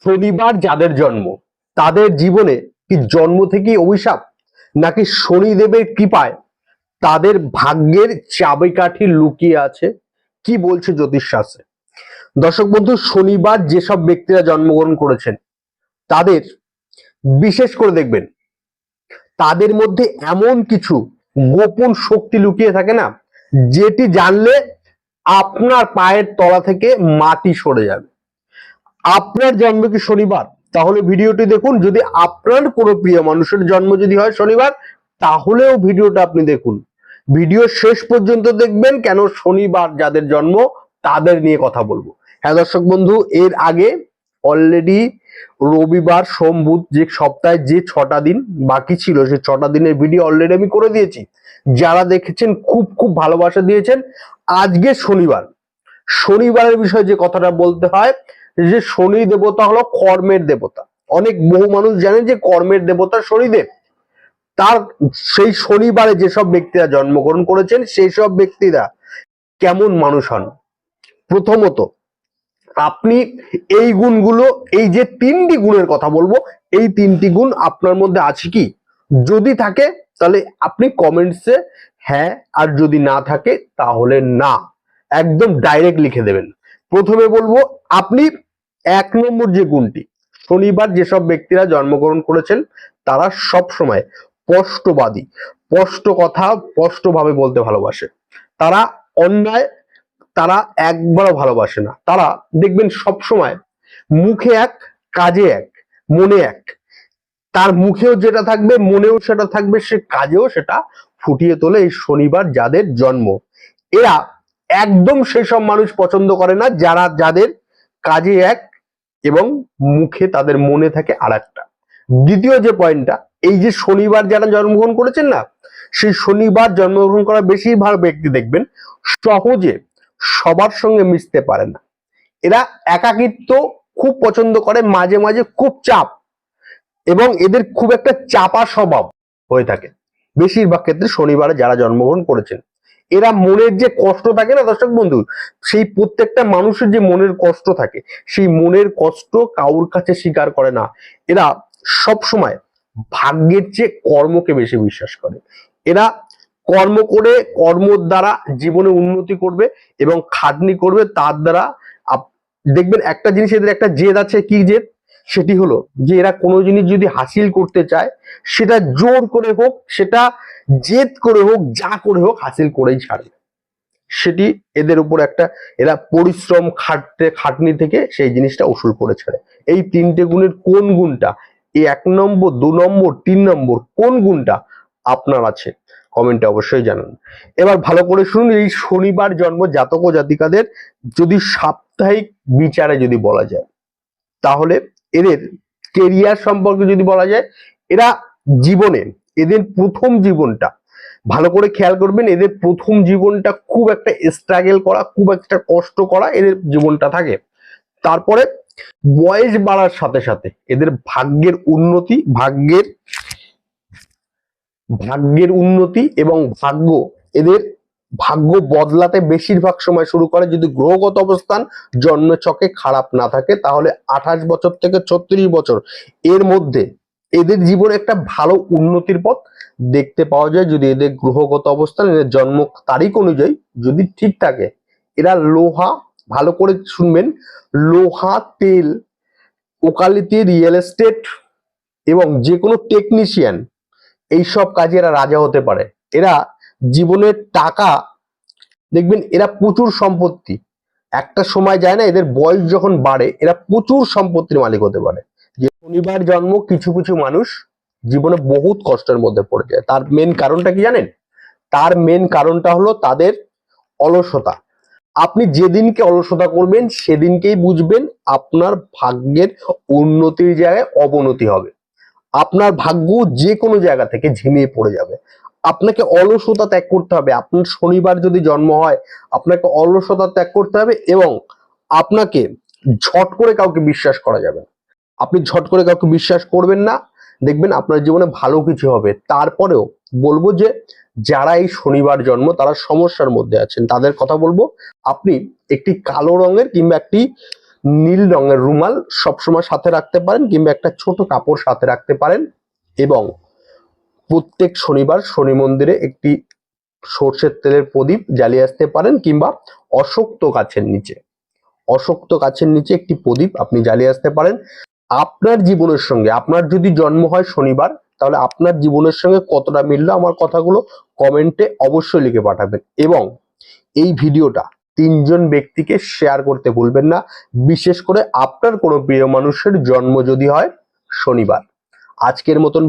শনিবার যাদের জন্ম তাদের জীবনে কি জন্ম থেকেই অভিশাপ, নাকি শনিদেবের কৃপায় তাদের ভাগ্যের চাবিকাঠি লুকিয়ে আছে? কি বলছে জ্যোতিষশাস্ত্রে? দর্শক বন্ধু, শনিবার যেসব ব্যক্তিরা জন্মগ্রহণ করেছেন তাদের বিশেষ করে দেখবেন তাদের মধ্যে এমন কিছু গোপন শক্তি লুকিয়ে থাকে না, যেটি জানলে আপনার পায়ের তলা থেকে মাটি সরে যাবে। আপনার জন্ম কি শনিবার? তাহলে ভিডিওটি দেখুন। যদি আপনার কোনো প্রিয় মানুষের জন্ম যদি হয় শনিবার, তাহলেও ভিডিওটা আপনি দেখুন। ভিডিও শেষ পর্যন্ত দেখবেন, কেন শনিবার যাদের জন্ম তাদের নিয়ে কথা বলবো। হ্যাঁ দর্শক বন্ধু, এর আগে অলরেডি রবিবার সোম বুধ যে সপ্তাহে যে 6টা দিন বাকি ছিল সেই 6টা দিনের ভিডিও অলরেডি আমি করে দিয়েছি। যারা দেখেছেন খুব খুব ভালোবাসা দিয়েছেন। আজকে শনিবার, শনিবারের বিষয়ে যে কথাটা বলতে হয় যে শনি দেবতা হলো কর্মের দেবতা। অনেক বহু মানুষ জানেন যে কর্মের দেবতা শনিদেব। তার সেই শনিবারে যেসব ব্যক্তিরা জন্মগ্রহণ করেছেন সেই সব ব্যক্তিরা কেমন মানুষ হন? প্রথমত, আপনি এই গুণগুলো, এই যে 3টি গুণের কথা বলবো, এই 3টি গুণ আপনার মধ্যে আছে কি? যদি থাকে তাহলে আপনি কমেন্টসে হ্যাঁ, আর যদি না থাকে তাহলে না, একদম ডাইরেক্ট লিখে দেবেন। প্রথমে বলবো, আপনি 1 নম্বর যে গুণটি, শনিবার যেসব ব্যক্তিরা জন্মগ্রহণ করেছেন তারা সব সময় স্পষ্টবাদী, স্পষ্ট কথা স্পষ্টভাবে বলতে ভালোবাসে। তারা অন্যায় তারা একবারও ভালোবাসে না। তারা দেখবেন সব সময় মুখে এক, কাজে এক, মনে এক। তার মুখেও যেটা থাকবে মনেও সেটা থাকবে, সে কাজেও সেটা ফুটিয়ে তোলে। এই শনিবার যাদের জন্ম, এরা একদম সেসব মানুষ পছন্দ করে না যাদের কাজে এক এবং মুখে তাদের মনে থাকে আর একটা। দ্বিতীয় যে পয়েন্টটা, এই যে শনিবার যারা জন্মগ্রহণ করেছেন না, সেই শনিবার জন্মগ্রহণ করা বেশিরভাগ ব্যক্তি দেখবেন সহজে সবার সঙ্গে মিশতে পারে না। এরা একাকিত্ব খুব পছন্দ করে, মাঝে মাঝে খুব চাপ, এবং এদের খুব একটা চাপা স্বভাব হয়ে থাকে বেশিরভাগ ক্ষেত্রে শনিবারে যারা জন্মগ্রহণ করেছেন। এরা মনের যে কষ্ট থাকে না দর্শক বন্ধু, সেই প্রত্যেকটা মানুষের যে মনের কষ্ট থাকে, সেই মনের কষ্ট কারোর কাছে স্বীকার করে না। এরা সব সময় ভাগ্যের চেয়ে কর্মকে বেশি বিশ্বাস করে। এরা কর্ম করে, কর্মর দ্বারা জীবনে উন্নতি করবে এবং খাটনি করবে। তার দ্বারা দেখবেন একটা জিনিস, এদের একটা জেদ আছে। কি জেদ? সেটি হলো যে এরা কোনো জিনিস যদি হাসিল করতে চায়, সেটা জোর করে হোক, সেটা জেদ করে হোক, যা করে হোক হাসিল করেই ছাড়বে। সেটি এদের উপর একটা, এরা পরিশ্রম খাটনি থেকে সেই জিনিসটা উসুল করে ছাড়ে। এই 3টে গুণের কোন গুণটা, এই 1 নম্বর, 2 নম্বর, 3 নম্বর কোন গুণটা আপনার আছে কমেন্টে অবশ্যই জানান। এবার ভালো করে শুনুন। এই শনিবার জন্ম জাতক ও জাতিকাদের যদি সাপ্তাহিক বিচারে যদি বলা যায়, তাহলে এদের কেরিয়ার সম্পর্কে যদি বলা যায়, এরা জীবনে এদের প্রথম জীবনটা ভালো করে খেয়াল করবেন। এদের প্রথম জীবনটা খুব একটা স্ট্রাগল করা, খুব একটা কষ্ট করা এদের জীবনটা থাকে। তারপরে বয়স বাড়ার সাথে সাথে এদের ভাগ্যের উন্নতি, ভাগ্যের উন্নতি এবং এদের ভাগ্য বদলাতে বেশিরভাগ সময় শুরু করে যদি গ্রহগত অবস্থান জন্ম ছকে খারাপ না থাকে, তাহলে 28 বছর থেকে 36 বছর এর মধ্যে এদের জীবনে একটা ভালো উন্নতির পথ দেখতে পাওয়া যায়। যদি এদের গ্রহগত অবস্থান, এদের জন্ম তারিখ অনুযায়ী যদি ঠিক থাকে। এরা লোহা, ভালো করে শুনবেন, লোহা, তেল, ওকালতি, রিয়েল এস্টেট এবং যে কোনো টেকনিশিয়ান, এইসব কাজে এরা রাজা হতে পারে। এরা জীবনের টাকা দেখবেন, এরা প্রচুর সম্পত্তি, একটা সময় যায় না, এদের বয়স যখন বাড়ে এরা প্রচুর সম্পত্তির মালিক হতে পারে। যে শনিবার জন্ম কিছু কিছু মানুষ জীবনে বহুত কষ্টের মধ্যে পড়ে যায়। তার মেন কারণটা কি জানেন? তার মেন কারণটা হলো তাদের অলসতা। আপনি যেদিনকে অলসতা করবেন সেদিনকেই বুঝবেন আপনার ভাগ্যের উন্নতির জায়গায় অবনতি হবে। আপনার ভাগ্য যে কোনো জায়গা থেকে ঝিমিয়ে পড়ে যাবে। আপনাকে অলসতা ত্যাগ করতে হবে। আপনার শনিবার যদি জন্ম হয়, আপনাকে অলসতা ত্যাগ করতে হবে এবং আপনাকে ঝট করে কাউকে বিশ্বাস করা যাবে না। আপনি ঝট করে কাউকে বিশ্বাস করবেন না, দেখবেন আপনার জীবনে ভালো কিছু হবে। তারপরেও বলবো যে যারা এই শনিবার জন্ম তারা সমস্যার মধ্যে আছেন, তাদের কথা বলবো, আপনি একটি কালো রঙের কিংবা একটি নীল রঙের রুমাল সবসময় সাথে রাখতে পারেন কিংবা একটা ছোট কাপড় সাথে রাখতে পারেন এবং প্রত্যেক শনিবার শনি মন্দিরে একটি সর্ষের তেলের প্রদীপ জ্বালিয়ে আসতে পারেন কিংবা অশক্ত গাছের নিচে একটি প্রদীপ আপনি জ্বালিয়ে আসতে পারেন। আপনার জীবনের সঙ্গে, আপনার যদি জন্ম হয় শনিবার, তাহলে আপনার জীবনের সঙ্গে কতটা মিললো আমার কথাগুলো কমেন্টে অবশ্যই লিখে পাঠাবেন এবং এই ভিডিওটা 3জন ব্যক্তিকে শেয়ার করতে ভুলবেন না, বিশেষ করে আপনার কোনো প্রিয় মানুষের জন্ম যদি হয় শনিবার। আজকের মতন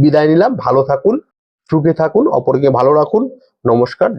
বিদায় নিলাম। ভালো থাকুন, সুখে থাকুন, অপরকে ভালো রাখুন। নমস্কার।